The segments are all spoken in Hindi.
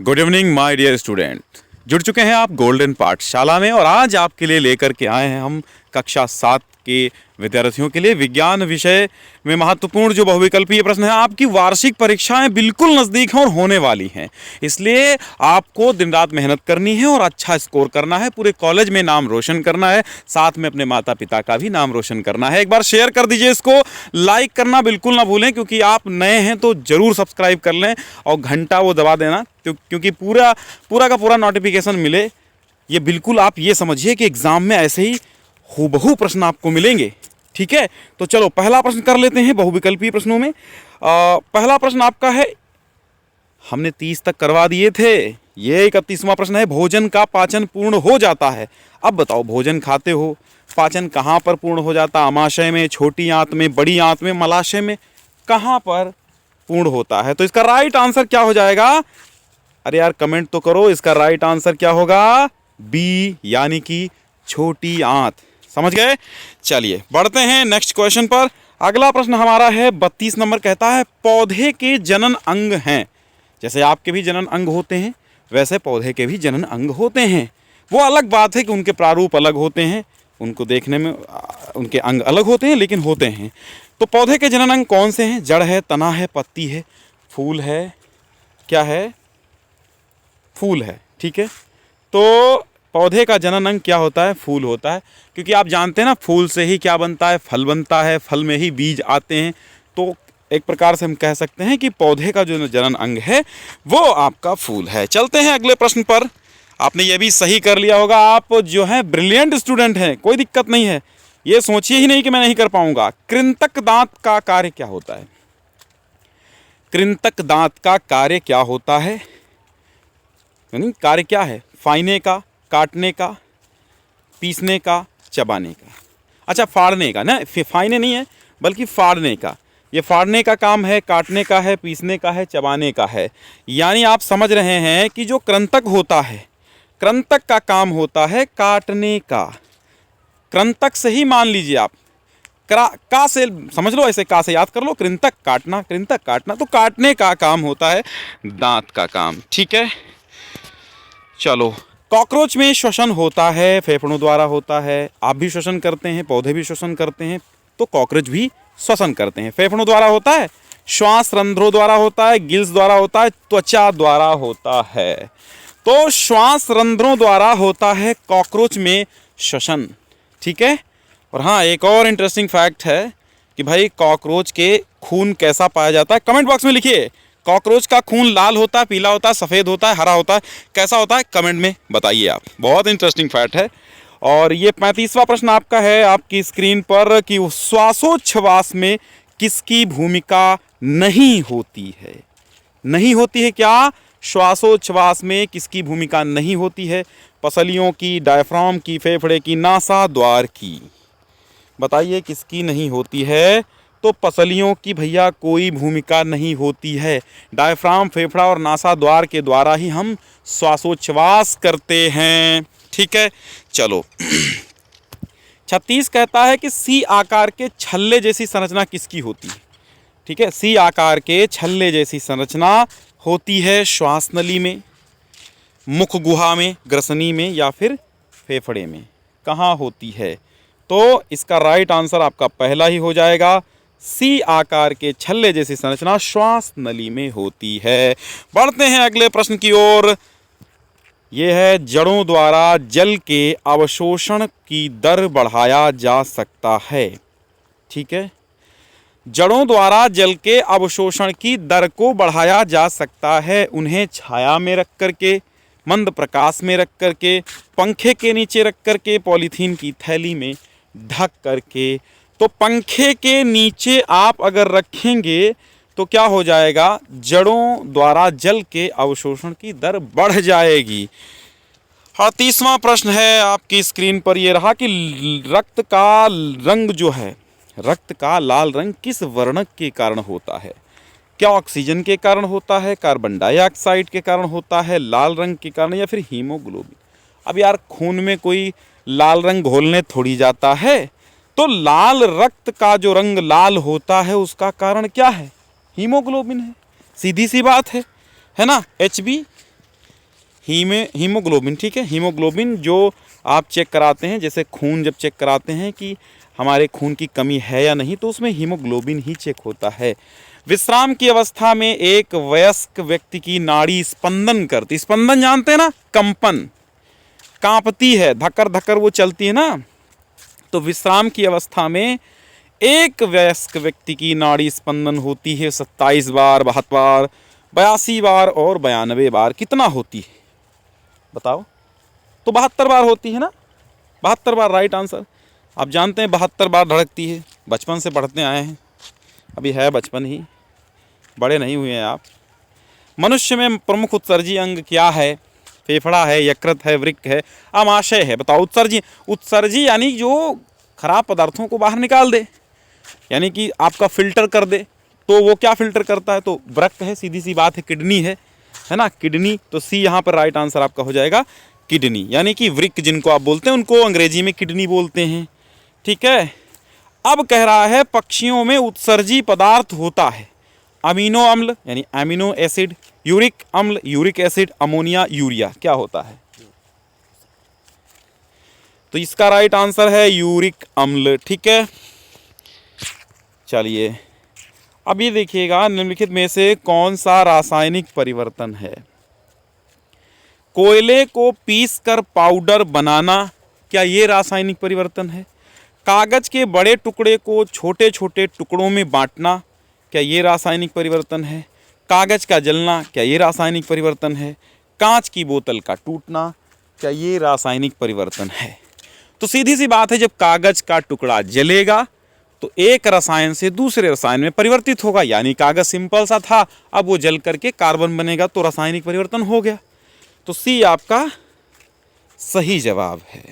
Good evening my dear student. जुड़ चुके हैं आप गोल्डन पाठशाला में और आज आपके लिए लेकर के आए हैं हम कक्षा 7 के विद्यार्थियों के लिए विज्ञान विषय में महत्वपूर्ण जो बहुविकल्पीय प्रश्न है। आपकी वार्षिक परीक्षाएं बिल्कुल नज़दीक हैं और होने वाली हैं, इसलिए आपको दिन रात मेहनत करनी है और अच्छा स्कोर करना है, पूरे कॉलेज में नाम रोशन करना है, साथ में अपने माता पिता का भी नाम रोशन करना है। एक बार शेयर कर दीजिए इसको, लाइक करना बिल्कुल ना भूलें, क्योंकि आप नए हैं तो ज़रूर सब्सक्राइब कर लें और घंटा वो दबा देना, क्योंकि पूरा का पूरा नोटिफिकेशन मिले। ये बिल्कुल आप ये समझिए कि एग्ज़ाम में ऐसे ही हूबहू प्रश्न आपको मिलेंगे। ठीक है, तो चलो पहला प्रश्न कर लेते हैं बहुविकल्पीय प्रश्नों में। पहला प्रश्न आपका है, हमने 30 तक करवा दिए थे, ये 31वां प्रश्न है, भोजन का पाचन पूर्ण हो जाता है। अब बताओ, भोजन खाते हो, पाचन कहाँ पर पूर्ण हो जाता है? आमाशय में, छोटी आंत में, बड़ी आंत में, मलाशय में, कहाँ पर पूर्ण होता है? तो इसका राइट आंसर क्या हो जाएगा? अरे यार कमेंट तो करो, इसका राइट आंसर क्या होगा? बी, यानी कि छोटी आंत। समझ गए? चलिए बढ़ते हैं नेक्स्ट क्वेश्चन पर। अगला प्रश्न हमारा है 32 नंबर, कहता है पौधे के जनन अंग हैं। जैसे आपके भी जनन अंग होते हैं, वैसे पौधे के भी जनन अंग होते हैं। वो अलग बात है कि उनके प्रारूप अलग होते हैं, उनको देखने में उनके अंग अलग होते हैं, लेकिन होते हैं। तो पौधे के जनन अंग कौन से हैं? जड़ है, तना है, पत्ती है, फूल है, क्या है? फूल है। ठीक है, तो पौधे का जनन अंग क्या होता है? फूल होता है, क्योंकि आप जानते हैं ना, फूल से ही क्या बनता है? फल बनता है, फल में ही बीज आते हैं। तो एक प्रकार से हम कह सकते हैं कि पौधे का जो जनन अंग है वो आपका फूल है। चलते हैं अगले प्रश्न पर। आपने ये भी सही कर लिया होगा, आप जो है ब्रिलियंट स्टूडेंट हैं, कोई दिक्कत नहीं है, ये सोचिए ही नहीं कि मैं नहीं कर पाऊंगा। कृंतक दांत का कार्य क्या होता है? कृंतक दांत का कार्य क्या होता है? यानी कार्य क्या है? फाइने का, काटने का, पीसने का, चबाने का। अच्छा, फाड़ने का ना, फाइने नहीं है बल्कि फाड़ने का। ये फाड़ने का काम है, काटने का है, पीसने का है, चबाने का है। यानी आप समझ रहे हैं कि जो कृंतक होता है, कृंतक का काम होता है काटने का। कृंतक से ही मान लीजिए आप, का से समझ लो, ऐसे का से याद कर लो, कृंतक काटना, कृंतक काटना, तो काटने का काम होता है दांत का काम। ठीक है, चलो। कॉकरोच में श्वसन होता है, फेफड़ों द्वारा होता है। आप भी श्वसन करते हैं, पौधे भी श्वसन करते हैं, तो कॉकरोच भी श्वसन करते हैं। फेफड़ों द्वारा होता है, श्वास रंध्रों द्वारा होता है, गिल्स द्वारा होता है, त्वचा द्वारा होता है। तो श्वास रंध्रों द्वारा होता है कॉकरोच में श्वसन। ठीक है, और हाँ, एक और इंटरेस्टिंग फैक्ट है कि भाई कॉकरोच के खून कैसा पाया जाता है? कमेंट बॉक्स में लिखिए। कॉकरोच का खून लाल होता है, पीला होता है, सफ़ेद होता है, हरा होता है, कैसा होता है? कमेंट में बताइए आप। बहुत इंटरेस्टिंग फैक्ट है। और ये 35वां प्रश्न आपका है आपकी स्क्रीन पर कि श्वासोच्छ्वास में किसकी भूमिका नहीं होती है? नहीं होती है क्या? श्वासोच्छ्वास में किसकी भूमिका नहीं होती है? पसलियों की, डायफ्राम की, फेफड़े की, नासा द्वार की। बताइए किसकी नहीं होती है? तो पसलियों की भैया कोई भूमिका नहीं होती है। डायफ्राम, फेफड़ा और नासा द्वार के द्वारा ही हम श्वासोच्छ्वास करते हैं। ठीक है, चलो। 36 कहता है कि सी आकार के छल्ले जैसी संरचना किसकी होती है? ठीक है, सी आकार के छल्ले जैसी संरचना होती है श्वास नली में, मुख गुहा में, ग्रसनी में, या फिर फेफड़े में। कहाँ होती है? तो इसका राइट आंसर आपका पहला ही हो जाएगा। सी आकार के छल्ले जैसी संरचना श्वास नली में होती है। बढ़ते हैं अगले प्रश्न की ओर। यह है, जड़ों द्वारा जल के अवशोषण की दर बढ़ाया जा सकता है। ठीक है, जड़ों द्वारा जल के अवशोषण की दर को बढ़ाया जा सकता है। उन्हें छाया में रख करके, मंद प्रकाश में रख करके, पंखे के नीचे रख करके, पॉलीथीन की थैली में ढक करके। तो पंखे के नीचे आप अगर रखेंगे तो क्या हो जाएगा? जड़ों द्वारा जल के अवशोषण की दर बढ़ जाएगी। 38वां प्रश्न है आपकी स्क्रीन पर, यह रहा कि रक्त का रंग जो है, रक्त का लाल रंग किस वर्णक के कारण होता है? क्या ऑक्सीजन के कारण होता है, कार्बन डाइऑक्साइड के कारण होता है, लाल रंग के कारण, या फिर हीमोग्लोबिन? अब यार खून में कोई लाल रंग घोलने थोड़ी जाता है, तो लाल रक्त का जो रंग लाल होता है उसका कारण क्या है? हीमोग्लोबिन है, सीधी सी बात है। है ना, HB हीमोग्लोबिन, ठीक है। हीमोग्लोबिन जो आप चेक कराते हैं, जैसे खून जब चेक कराते हैं कि हमारे खून की कमी है या नहीं, तो उसमें हीमोग्लोबिन ही चेक होता है। विश्राम की अवस्था में एक वयस्क व्यक्ति की नाड़ी स्पंदन करती, स्पंदन जानते हैं ना, कंपन, कांपती है, धक्कर धक्कर वो चलती है ना। तो विश्राम की अवस्था में एक वयस्क व्यक्ति की नाड़ी स्पंदन होती है 27 बार, 72 बार, 82 बार और 92 बार। कितना होती है बताओ? तो 72 बार होती है ना, 72 बार राइट आंसर। आप जानते हैं 72 बार धड़कती है, बचपन से पढ़ते आए हैं, अभी है बचपन ही, बड़े नहीं हुए हैं आप। मनुष्य में प्रमुख उत्सर्जी अंग क्या है? फेफड़ा है, यकृत है, वृक्क है, आमाशय है। बताओ उत्सर्जी, उत्सर्जी यानी जो खराब पदार्थों को बाहर निकाल दे, यानी कि आपका फिल्टर कर दे। तो वो क्या फिल्टर करता है? तो वृक्क है, सीधी सी बात है, किडनी है ना, किडनी। तो सी यहाँ पर राइट आंसर आपका हो जाएगा किडनी, यानी कि वृक्क जिनको आप बोलते हैं उनको अंग्रेजी में किडनी बोलते हैं, ठीक है। अब कह रहा है पक्षियों में उत्सर्जी पदार्थ होता है अमीनो अम्ल यानी एमिनो एसिड, यूरिक अम्ल यूरिक एसिड, अमोनिया यूरिया। क्या होता है? तो इसका राइट आंसर है यूरिक अम्ल, ठीक है। चलिए अब ये देखिएगा, निम्नलिखित में से कौन सा रासायनिक परिवर्तन है? कोयले को पीसकर पाउडर बनाना, क्या ये रासायनिक परिवर्तन है? कागज के बड़े टुकड़े को छोटे छोटे टुकड़ों में बांटना, क्या ये रासायनिक परिवर्तन है? कागज का जलना, क्या ये रासायनिक परिवर्तन है? कांच की बोतल का टूटना, क्या ये रासायनिक परिवर्तन है? तो सीधी सी बात है, जब कागज का टुकड़ा जलेगा तो एक रसायन से दूसरे रसायन में परिवर्तित होगा, यानी कागज सिंपल सा था, अब वो जल करके कार्बन बनेगा, तो रासायनिक परिवर्तन हो गया। तो सी आपका सही जवाब है।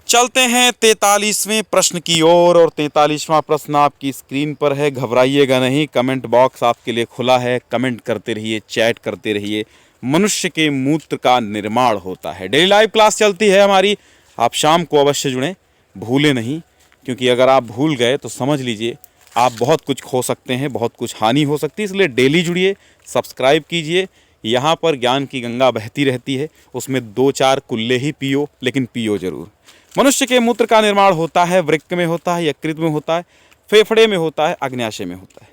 चलते हैं 43वें प्रश्न की ओर, और 43वां प्रश्न आपकी स्क्रीन पर है। घबराइएगा नहीं, कमेंट बॉक्स आपके लिए खुला है, कमेंट करते रहिए, चैट करते रहिए। मनुष्य के मूत्र का निर्माण होता है। डेली लाइव क्लास चलती है हमारी, आप शाम को अवश्य जुड़ें, भूलें नहीं, क्योंकि अगर आप भूल गए तो समझ लीजिए आप बहुत कुछ खो सकते हैं, बहुत कुछ हानि हो सकती है। इसलिए डेली जुड़िए, सब्सक्राइब कीजिए। यहाँ पर ज्ञान की गंगा बहती रहती है, उसमें 2-4 कुल्ले ही पियो, लेकिन पियो जरूर। मनुष्य के मूत्र का निर्माण होता है, वृक्क में होता है, यकृत में होता है, फेफड़े में होता है, अग्न्याशय में होता है।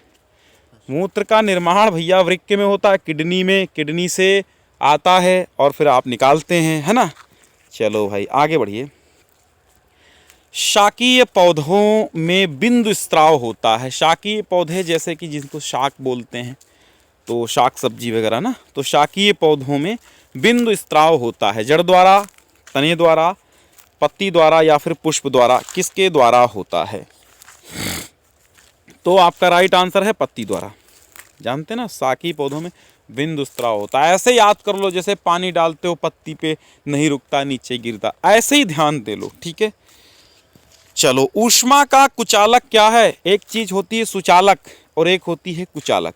मूत्र का निर्माण भैया वृक्क में होता है, किडनी में, किडनी से आता है और फिर आप निकालते हैं, है ना। चलो भाई आगे बढ़िए। शाकीय पौधों में बिंदु स्त्राव होता है। शाकीय पौधे जैसे कि जिनको शाक बोलते हैं, तो शाक सब्जी वगैरह ना, तो शाकीय पौधों में बिंदु स्त्राव होता है। जड़ द्वारा, तने द्वारा, पत्ती द्वारा या फिर पुष्प द्वारा, किसके द्वारा होता है? तो आपका राइट आंसर है पत्ती द्वारा। जानते हैं ना, शाकीय पौधों में बिंदु स्त्राव होता है। ऐसे याद कर लो, जैसे पानी डालते हो पत्ती पे नहीं रुकता, नीचे गिरता, ऐसे ही ध्यान दे लो, ठीक है। चलो, ऊष्मा का कुचालक क्या है? एक चीज होती है सुचालक और एक होती है कुचालक।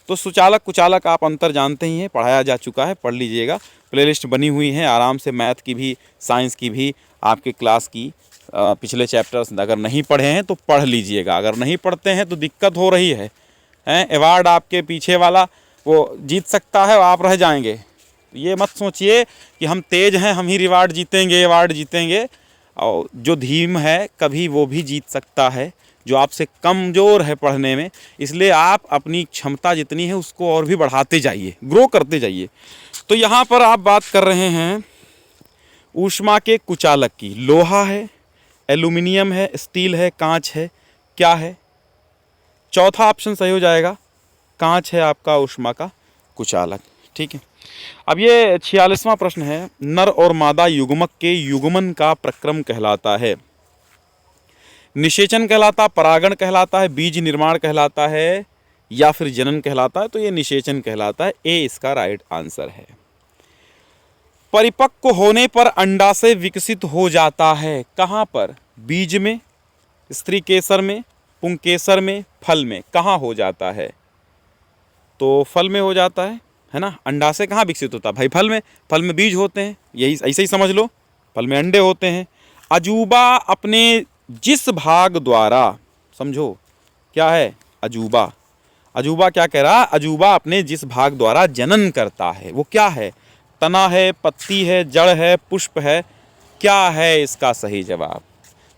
तो सुचालक कुचालक आप अंतर जानते ही हैं, पढ़ाया जा चुका है, पढ़ लीजिएगा। प्लेलिस्ट बनी हुई है आराम से, मैथ की भी, साइंस की भी, आपके क्लास की पिछले चैप्टर्स अगर नहीं पढ़े हैं तो पढ़ लीजिएगा। अगर नहीं पढ़ते हैं तो दिक्कत हो रही है, अवार्ड आपके पीछे वाला वो जीत सकता है और आप रह जाएंगे। ये मत सोचिए कि हम तेज हैं, हम ही रिवार्ड जीतेंगे, अवार्ड जीतेंगे। और जो धीम है कभी वो भी जीत सकता है, जो आपसे कमज़ोर है पढ़ने में। इसलिए आप अपनी क्षमता जितनी है उसको और भी बढ़ाते जाइए, ग्रो करते जाइए। तो यहाँ पर आप बात कर रहे हैं ऊष्मा के कुचालक की। लोहा है, एल्यूमिनियम है, स्टील है, कांच है, क्या है? चौथा ऑप्शन सही हो जाएगा, कांच है आपका ऊष्मा का कुचालक, ठीक है। अब ये 46वां प्रश्न है। नर और मादा युग्मक के युग्मन का प्रक्रम कहलाता है? निषेचन कहलाता, परागण कहलाता है, बीज निर्माण कहलाता है या फिर जनन कहलाता है? तो ये निषेचन कहलाता है, ए इसका राइट आंसर है। परिपक्व होने पर अंडाशय विकसित हो जाता है, कहाँ पर? बीज में, स्त्री केसर में, पुंकेसर में, फल में, कहाँ हो जाता है? तो फल में हो जाता है ना। अंडाशय कहाँ विकसित होता है भाई? फल में। फल में बीज होते हैं, यही ऐसे ही समझ लो, फल में अंडे होते हैं। अजूबा अपने जिस भाग द्वारा, समझो क्या है अजूबा? अजूबा क्या कह रहा है? अजूबा अपने जिस भाग द्वारा जनन करता है वो क्या है? तना है, पत्ती है, जड़ है, पुष्प है, क्या है इसका सही जवाब?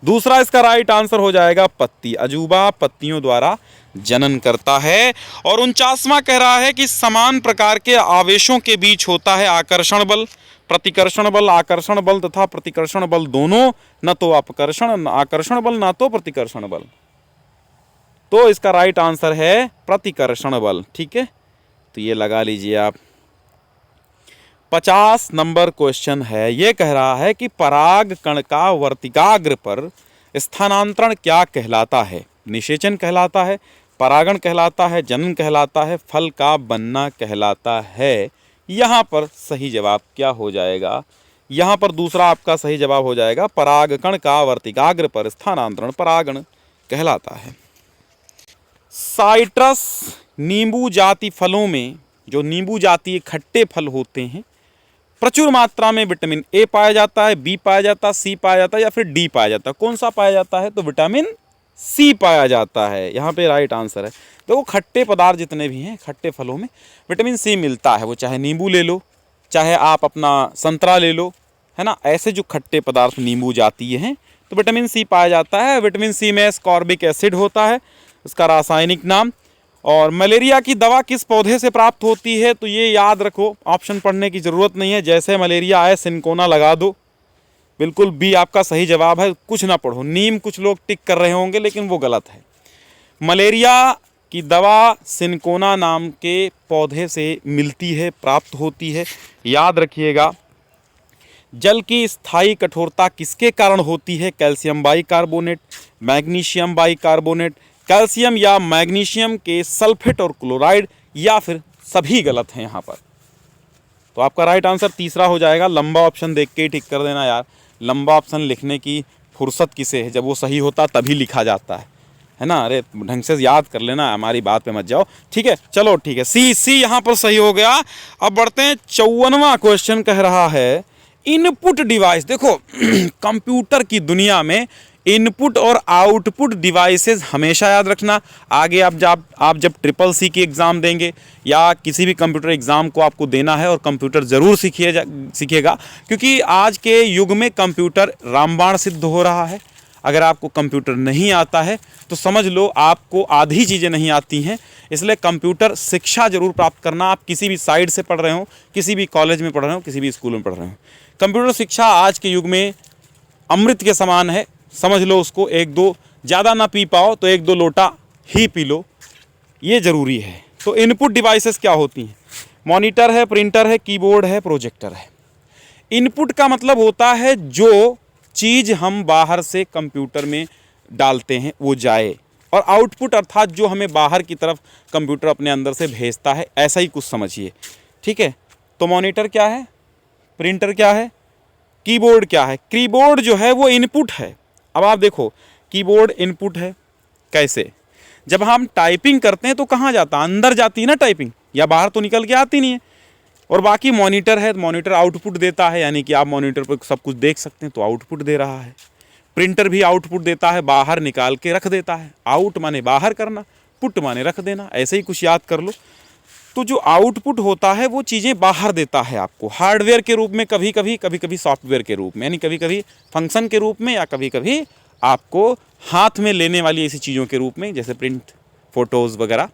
दूसरा इसका राइट आंसर हो जाएगा पत्ती। अजूबा पत्तियों द्वारा जनन करता है। और 49वां कह रहा है कि समान प्रकार के आवेशों के बीच होता है आकर्षण बल, प्रतिकर्षण बल, आकर्षण बल तथा प्रतिकर्षण बल दोनों, न तो आकर्षण बल ना तो प्रतिकर्षण बल। तो इसका राइट आंसर है प्रतिकर्षण बल। ठीक है, तो ये लगा लीजिए आप। 50 नंबर क्वेश्चन है, ये कह रहा है कि पराग कण का वर्तिकाग्र पर स्थानांतरण क्या कहलाता है? निषेचन कहलाता है, परागण कहलाता है, जनन कहलाता है, फल का बनना कहलाता है। यहाँ पर सही जवाब क्या हो जाएगा? यहाँ पर दूसरा आपका सही जवाब हो जाएगा, परागकण का वर्तिकाग्र पर स्थानांतरण परागण कहलाता है। साइट्रस नींबू जाति फलों में, जो नींबू जाति खट्टे फल होते हैं, प्रचुर मात्रा में विटामिन ए पाया जाता है, बी पाया जाता है, सी पाया जाता है या फिर डी पाया जाता है। कौन सा पाया जाता है? तो विटामिन सी पाया जाता है। यहाँ पे राइट आंसर है। देखो खट्टे पदार्थ जितने भी हैं, खट्टे फलों में विटामिन सी मिलता है। वो चाहे नींबू ले लो, चाहे आप अपना संतरा ले लो, है ना। ऐसे जो खट्टे पदार्थ नींबू जातीय हैं तो विटामिन सी पाया जाता है। विटामिन सी में एस्कॉर्बिक एसिड होता है, उसका रासायनिक नाम। और मलेरिया की दवा किस पौधे से प्राप्त होती है? तो ये याद रखो, ऑप्शन पढ़ने की ज़रूरत नहीं है। जैसे मलेरिया आए सिनकोना लगा दो, बिल्कुल बी आपका सही जवाब है। कुछ ना पढ़ो। नीम कुछ लोग टिक कर रहे होंगे लेकिन वो गलत है। मलेरिया की दवा सिनकोना नाम के पौधे से मिलती है, प्राप्त होती है। याद रखिएगा। जल की स्थायी कठोरता किसके कारण होती है? Calcium bicarbonate, magnesium bicarbonate, calcium या मैग्नीशियम के सल्फेट और क्लोराइड, या फिर सभी गलत हैं यहाँ पर। तो आपका राइट आंसर तीसरा हो जाएगा। लंबा ऑप्शन देख के ही ठीक कर देना यार। लंबा ऑप्शन लिखने की फुर्सत किसे है? जब वो सही होता तभी लिखा जाता है ना। अरे ढंग से याद कर लेना, हमारी बात पे मत जाओ। ठीक है, चलो ठीक है। सी यहाँ पर सही हो गया। अब बढ़ते हैं। 54वां क्वेश्चन कह रहा है इनपुट डिवाइस। देखो कंप्यूटर की दुनिया में इनपुट और आउटपुट डिवाइसेस हमेशा याद रखना। आगे आप जब ट्रिपल सी की एग्ज़ाम देंगे या किसी भी कंप्यूटर एग्ज़ाम को आपको देना है, और कंप्यूटर ज़रूर सीखिएगा, क्योंकि आज के युग में कंप्यूटर रामबाण सिद्ध हो रहा है। अगर आपको कंप्यूटर नहीं आता है तो समझ लो आपको आधी चीज़ें नहीं आती हैं। इसलिए कंप्यूटर शिक्षा जरूर प्राप्त करना। आप किसी भी साइड से पढ़ रहे हो, किसी भी कॉलेज में पढ़ रहे हो, किसी भी स्कूल में पढ़ रहे हो, कंप्यूटर शिक्षा आज के युग में अमृत के समान है। समझ लो उसको। एक दो ज़्यादा ना पी पाओ तो एक दो लोटा ही पी लो, ये ज़रूरी है। तो इनपुट डिवाइसेस क्या होती हैं? मॉनिटर है, प्रिंटर है, कीबोर्ड है, प्रोजेक्टर है। इनपुट का मतलब होता है जो चीज़ हम बाहर से कंप्यूटर में डालते हैं वो जाए, और आउटपुट अर्थात जो हमें बाहर की तरफ कंप्यूटर अपने अंदर से भेजता है, ऐसा ही कुछ समझिए। ठीक है, तो मॉनिटर क्या है, प्रिंटर क्या है, कीबोर्ड क्या है? कीबोर्ड जो है वो इनपुट है। अब आप देखो, कीबोर्ड इनपुट है। कैसे? जब हम टाइपिंग करते हैं तो कहाँ जाता है? अंदर जाती है ना टाइपिंग, या बाहर तो निकल के आती नहीं है। और बाकी मॉनिटर है, मॉनिटर आउटपुट देता है, यानी कि आप मॉनिटर पर सब कुछ देख सकते हैं तो आउटपुट दे रहा है। प्रिंटर भी आउटपुट देता है, बाहर निकाल के रख देता है। आउट माने बाहर करना, पुट माने रख देना, ऐसे ही कुछ याद कर लो। तो जो आउटपुट होता है वो चीज़ें बाहर देता है आपको, हार्डवेयर के रूप में, कभी कभी सॉफ्टवेयर के रूप में, यानी कभी कभी फंक्शन के रूप में, या कभी कभी आपको हाथ में लेने वाली ऐसी चीज़ों के रूप में, जैसे प्रिंट, फोटोज़ वगैरह।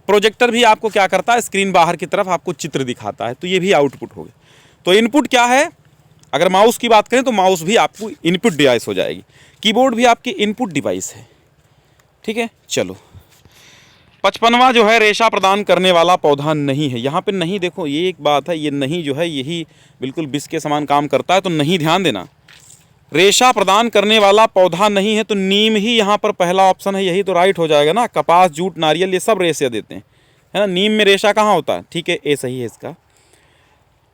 प्रोजेक्टर भी आपको क्या करता है? स्क्रीन बाहर की तरफ आपको चित्र दिखाता है, तो ये भी आउटपुट हो गया। तो इनपुट क्या है? अगर माउस की बात करें तो माउस भी आपको इनपुट डिवाइस हो जाएगी। कीबोर्ड भी आपकी इनपुट डिवाइस है। ठीक है, चलो 55वां जो है, रेशा प्रदान करने वाला पौधा नहीं है। यहाँ पे नहीं, देखो ये एक बात है, ये नहीं जो है यही बिल्कुल विष के समान काम करता है, तो नहीं ध्यान देना। रेशा प्रदान करने वाला पौधा नहीं है तो नीम ही यहाँ पर पहला ऑप्शन है, यही तो राइट हो जाएगा ना। कपास, जूट, नारियल ये सब रेशा देते हैं, है ना। नीम में रेशा कहाँ होता है? ठीक है, ए सही है इसका।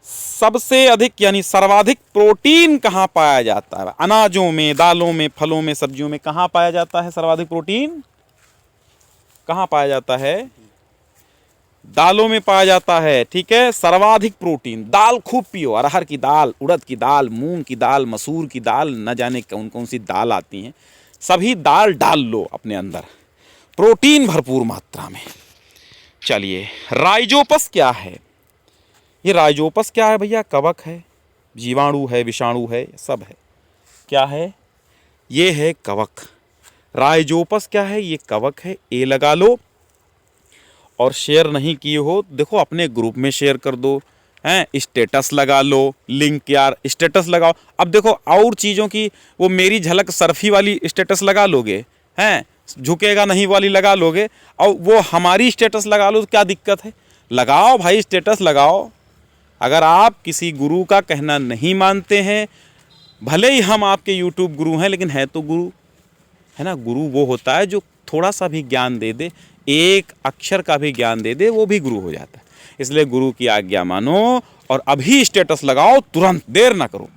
सबसे अधिक यानी सर्वाधिक प्रोटीन कहाँ पाया जाता है? अनाजों में, दालों में, फलों में, सब्जियों में कहाँ पाया जाता है सर्वाधिक प्रोटीन? कहाँ पाया जाता है? दालों में पाया जाता है। ठीक है, सर्वाधिक प्रोटीन। दाल खूब पियो, अरहर की दाल, उड़द की दाल, मूंग की दाल, मसूर की दाल, न जाने कौन कौन सी दाल आती हैं, सभी दाल डाल लो अपने अंदर। प्रोटीन भरपूर मात्रा में। चलिए, राइजोपस क्या है? ये राइजोपस क्या है भैया? कवक है, जीवाणु है, विषाणु है, सब है। क्या है? ये है कवक। राइजोपस क्या है? ये कवक है। ए लगा लो, और शेयर नहीं किए हो देखो अपने ग्रुप में शेयर कर दो, हैं, स्टेटस लगा लो, लिंक यार स्टेटस लगाओ। अब देखो और चीज़ों की वो मेरी झलक सर्फी वाली स्टेटस लगा लोगे, हैं, झुकेगा नहीं वाली लगा लोगे, और वो हमारी स्टेटस लगा लो तो क्या दिक्कत है? लगाओ भाई, स्टेटस लगाओ। अगर आप किसी गुरु का कहना नहीं मानते हैं, भले ही हम आपके यूट्यूब गुरु हैं, लेकिन है तो गुरु, है ना। गुरु वो होता है जो थोड़ा सा भी ज्ञान दे दे, एक अक्षर का भी ज्ञान दे दे, वो भी गुरु हो जाता है। इसलिए गुरु की आज्ञा मानो और अभी स्टेटस लगाओ, तुरंत, देर ना करो।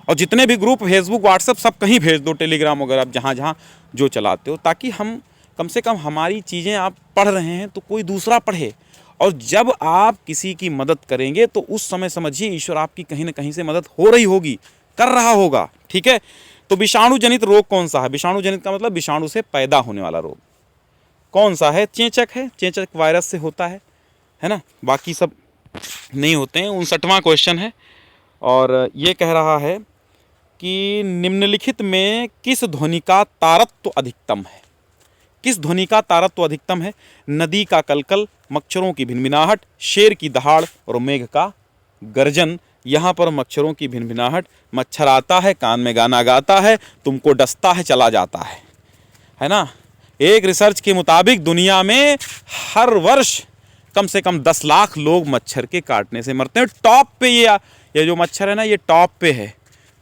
और जितने भी ग्रुप फेसबुक व्हाट्सएप सब कहीं भेज दो, टेलीग्राम वगैरह आप जहाँ जहाँ जो चलाते हो, ताकि हम कम से कम हमारी चीज़ें आप पढ़ रहे हैं तो कोई दूसरा पढ़े। और जब आप किसी की मदद करेंगे तो उस समय समझिए ईश्वर आपकी कहीं ना कहीं से मदद हो रही होगी, कर रहा होगा। ठीक है। तो विषाणु जनित रोग कौन सा है? विषाणु जनित का मतलब विषाणु से पैदा होने वाला रोग कौन सा है? चेचक है। चेचक वायरस से होता है ना। बाकी सब नहीं होते हैं। 59वां क्वेश्चन है और ये कह रहा है कि निम्नलिखित में किस ध्वनि का तारत्व अधिकतम है? किस ध्वनि का तारत्व अधिकतम है? नदी का कलकल, मच्छरों की भिनभिनाहट, शेर की दहाड़ और मेघ का गर्जन। यहाँ पर मच्छरों की भिनभिनाहट, मच्छर आता है, कान में गाना गाता है, तुमको डसता है, चला जाता है ना। एक रिसर्च के मुताबिक दुनिया में हर वर्ष कम से कम 10 लाख लोग मच्छर के काटने से मरते हैं। टॉप पे ये जो मच्छर है ना, ये टॉप पे है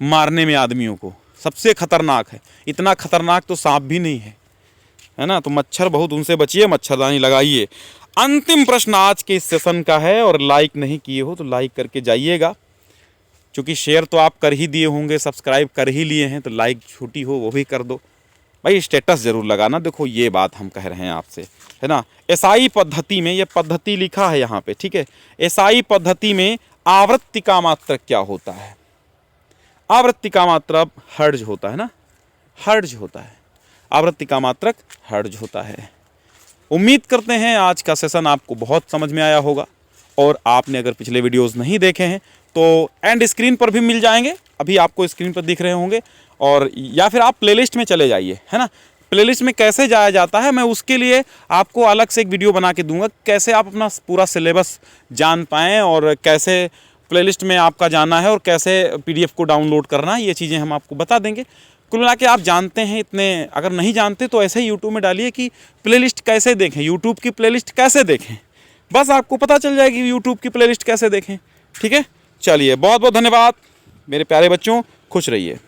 मारने में आदमियों को, सबसे खतरनाक है। इतना खतरनाक तो सांप भी नहीं है ना। तो मच्छर बहुत, उनसे बचिए, मच्छरदानी लगाइए। अंतिम प्रश्न आज के इस सेशन का है, और लाइक नहीं किए हो तो लाइक करके जाइएगा, क्योंकि शेयर तो आप कर ही दिए होंगे, सब्सक्राइब कर ही लिए हैं, तो लाइक छूटी हो वो भी कर दो भाई। स्टेटस जरूर लगाना। देखो ये बात हम कह रहे हैं आपसे, है ना। एसआई पद्धति में, ये पद्धति लिखा है यहाँ पे, ठीक है। एसआई पद्धति में आवृत्ति का मात्रक क्या होता है? आवृत्ति का मात्रक हर्ट्ज होता है ना, हर्ट्ज होता है। आवृत्ति का मात्रक हर्ट्ज होता है। उम्मीद करते हैं आज का सेशन आपको बहुत समझ में आया होगा, और आपने अगर पिछले वीडियोस नहीं देखे हैं तो एंड स्क्रीन पर भी मिल जाएंगे, अभी आपको स्क्रीन पर दिख रहे होंगे, और या फिर आप प्लेलिस्ट में चले जाइए, है ना। प्लेलिस्ट में कैसे जाया जाता है मैं उसके लिए आपको अलग से एक वीडियो बना के दूंगा, कैसे आप अपना पूरा सिलेबस जान पाएँ, और कैसे प्लेलिस्ट में आपका जाना है, और कैसे PDF को डाउनलोड करना है, ये चीज़ें हम आपको बता देंगे। कुल मिला के आप जानते हैं इतने, अगर नहीं जानते तो ऐसे ही यूट्यूब में डालिए कि प्लेलिस्ट कैसे देखें, यूट्यूब की प्लेलिस्ट कैसे देखें, बस आपको पता चल जाएगी यूट्यूब की प्लेलिस्ट कैसे देखें। ठीक है, चलिए, बहुत बहुत धन्यवाद मेरे प्यारे बच्चों, खुश रहिए।